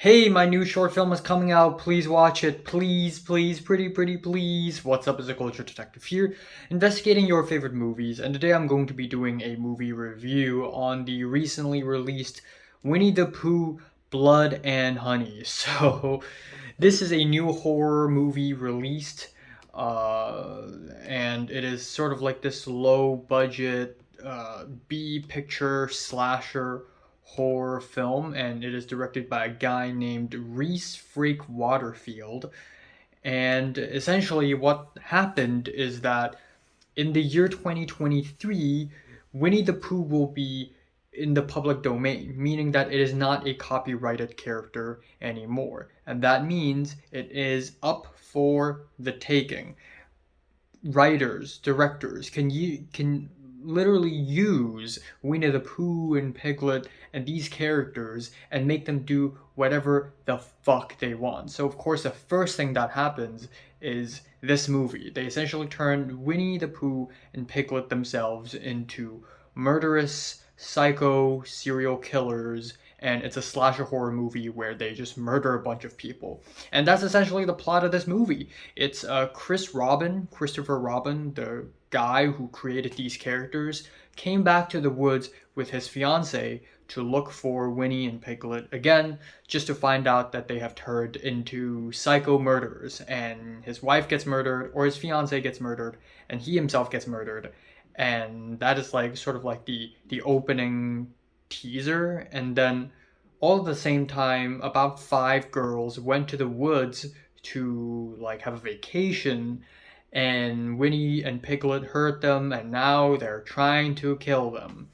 Hey, my new short film is coming out. Please watch it. Please, please, pretty, please. What's up is a culture detective here, investigating your favorite movies. And today I'm going to be doing a movie review on the recently released Winnie the Pooh Blood and Honey. So, this is a new horror movie released, uh, and it is sort of like this low budget B picture slasher horror film, and it is directed by a guy named Reese Freak Waterfield. And essentially, what happened is that in the year 2023, Winnie the Pooh will be in the public domain, meaning that it is not a copyrighted character anymore. And that means it is up for the taking. Writers, directors can literally use Winnie the Pooh and Piglet and these characters and make them do whatever the fuck they want. So of course the first thing that happens is this movie. They essentially turned Winnie the Pooh and Piglet themselves into murderous psycho serial killers, and it's a slasher horror movie where they just murder a bunch of people. And that's essentially the plot of this movie. It's Christopher Robin, the guy who created these characters, came back to the woods with his fiance to look for Winnie and Piglet again, just to find out that they have turned into psycho murderers, and his wife gets murdered, or his fiance gets murdered, and he himself gets murdered. And that is like sort of like the opening teaser. And then all at the same time, about five girls went to the woods to like have a vacation, and Winnie and Piglet heard them, and now they're trying to kill them.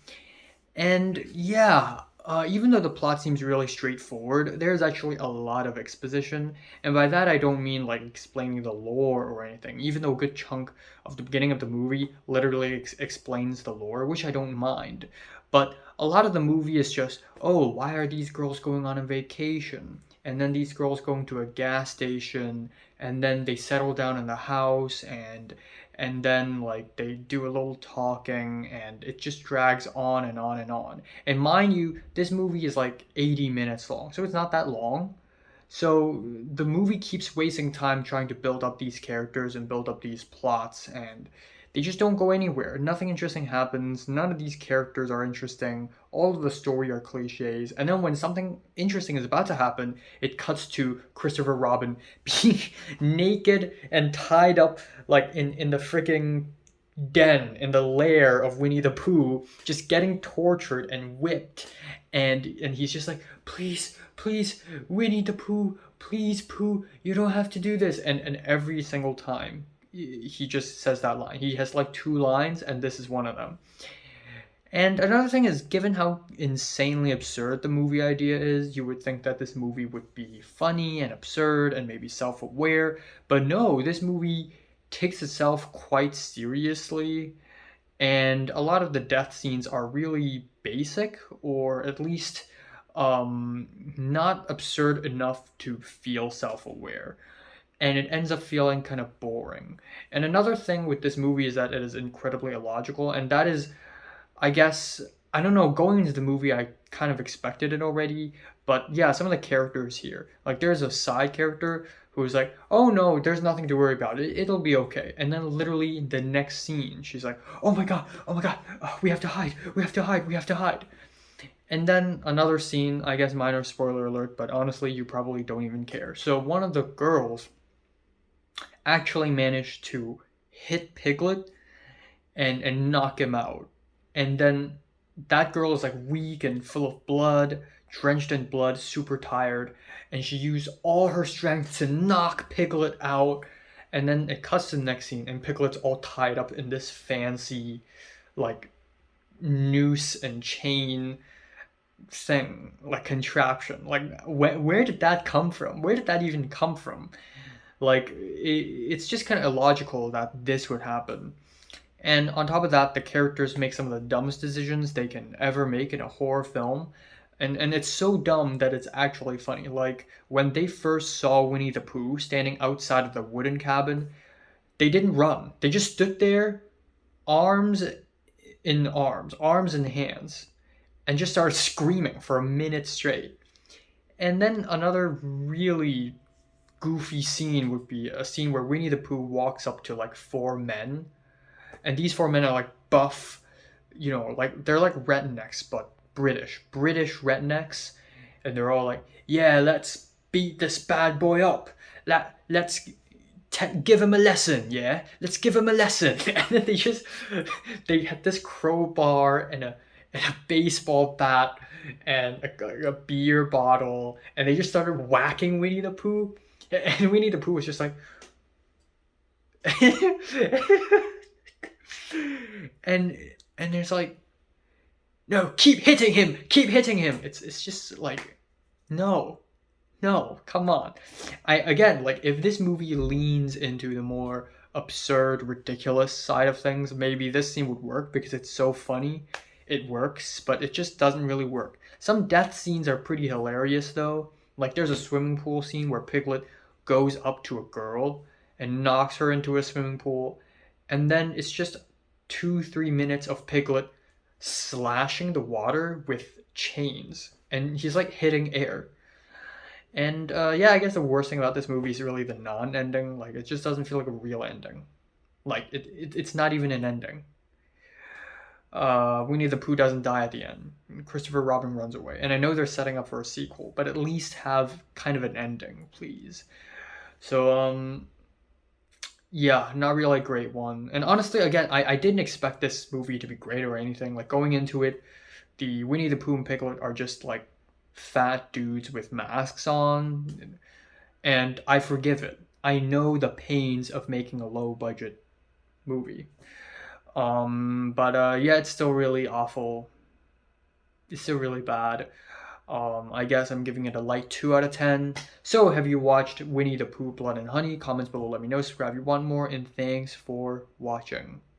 And yeah, even though the plot seems really straightforward, there's actually a lot of exposition. And by that, I don't mean like explaining the lore or anything, even though a good chunk of the beginning of the movie literally explains the lore, which I don't mind. But a lot of the movie is just, oh, why are these girls going on a vacation? And then these girls going to a gas station, and then they settle down in the house, and then like they do a little talking, and it just drags on and on and on. And mind you, this movie is like 80 minutes long, so it's not that long. So the movie keeps wasting time trying to build up these characters and build up these plots, and they just don't go anywhere. Nothing interesting happens. None of these characters are interesting. All of the story are cliches. And then when something interesting is about to happen, it cuts to Christopher Robin being naked and tied up like in the freaking den in the lair of Winnie the Pooh, just getting tortured and whipped. And he's just like, please, please, Winnie the Pooh, please, Pooh, you don't have to do this. And every single time he just says that line. He has like two lines, and this is one of them. And another thing is, given how insanely absurd the movie idea is, you would think that this movie would be funny and absurd and maybe self aware. But no, this movie takes itself quite seriously, and a lot of the death scenes are really basic, or at least not absurd enough to feel self aware. And it ends up feeling kind of boring. And another thing with this movie is that it is incredibly illogical, and that is, I guess, I don't know, going into the movie, I kind of expected it already, but yeah, some of the characters here, like there's a side character who's like, oh no, there's nothing to worry about, it'll be okay. And then literally the next scene, she's like, oh my god, we have to hide, we have to hide, we have to hide. And then another scene, I guess minor spoiler alert, but honestly, you probably don't even care. So one of the girls actually managed to hit Piglet and knock him out. And then that girl is like weak and full of blood, drenched in blood, super tired, and she used all her strength to knock Piglet out. And then it cuts to the next scene, and Piglet's all tied up in this fancy, like, noose and chain thing, like contraption. Like, where did that come from? Where did that even come from? Like, it's just kind of illogical that this would happen. And on top of that, the characters make some of the dumbest decisions they can ever make in a horror film. And it's so dumb that it's actually funny. Like, when they first saw Winnie the Pooh standing outside of the wooden cabin, they didn't run. They just stood there, arms arms in hands, and just started screaming for a minute straight. And then another really goofy scene would be a scene where Winnie the Pooh walks up to like four men, and these four men are like buff, like they're like rednecks, but British rednecks, and they're all like, "Yeah, let's beat this bad boy up. Let's give him a lesson. Yeah, let's give him a lesson." And then they had this crowbar and a baseball bat and a beer bottle, and they just started whacking Winnie the Pooh, and Winnie the Pooh was just like. and and there's like, no, keep hitting him, keep hitting him. It's just like, no, no, come on. I again, like, if this movie leans into the more absurd, ridiculous side of things, maybe this scene would work because it's so funny. It works, but it just doesn't really work. Some death scenes are pretty hilarious though. Like there's a swimming pool scene where Piglet goes up to a girl and knocks her into a swimming pool, and then it's just 2-3 minutes of Piglet slashing the water with chains, and he's like hitting air. And yeah, I guess the worst thing about this movie is really the non-ending. Like, it just doesn't feel like a real ending. Like, it's not even an ending. Winnie the Pooh doesn't die at the end. Christopher Robin runs away. And I know they're setting up for a sequel, but at least have kind of an ending, please. So, yeah, not really a great one. And honestly, again, I didn't expect this movie to be great or anything. Like, going into it, the Winnie the Pooh and Piglet are just like fat dudes with masks on, and I forgive it. I know the pains of making a low budget movie. But yeah, it's still really awful. It's still really bad. I guess I'm giving it a light 2 out of 10. So, have you watched Winnie the Pooh, Blood and Honey? Comments below, let me know. Subscribe if you want more, and thanks for watching.